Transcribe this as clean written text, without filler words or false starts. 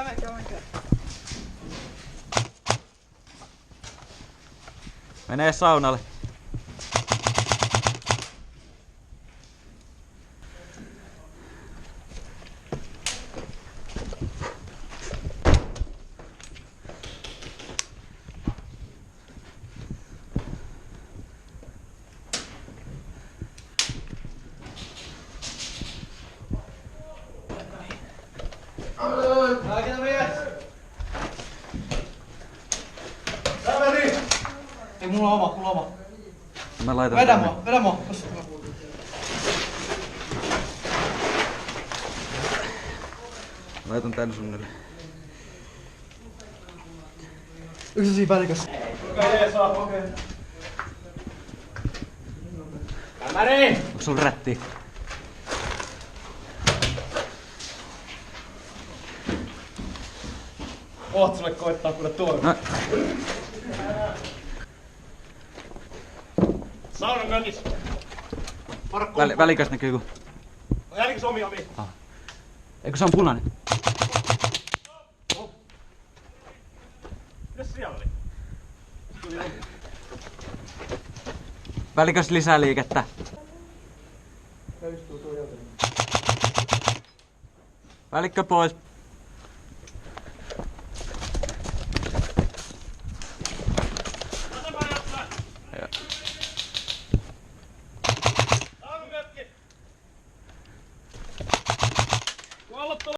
Menkää. Menee saunalle. Ei, mulla on oma. Mä laitan Vedä mua. Laitan tän sunnille. Yksi siinä välikäs. Okei. Kämäri! Onks sulla rätti? Oot sulle koittaa kuule tuolla. No. Saunan mökis. Välikäs näkyy ku... Jälkis omi. Eikö se on punainen? Mitäs siellä oli? Välikäs lisää liikettä. Välikkö pois.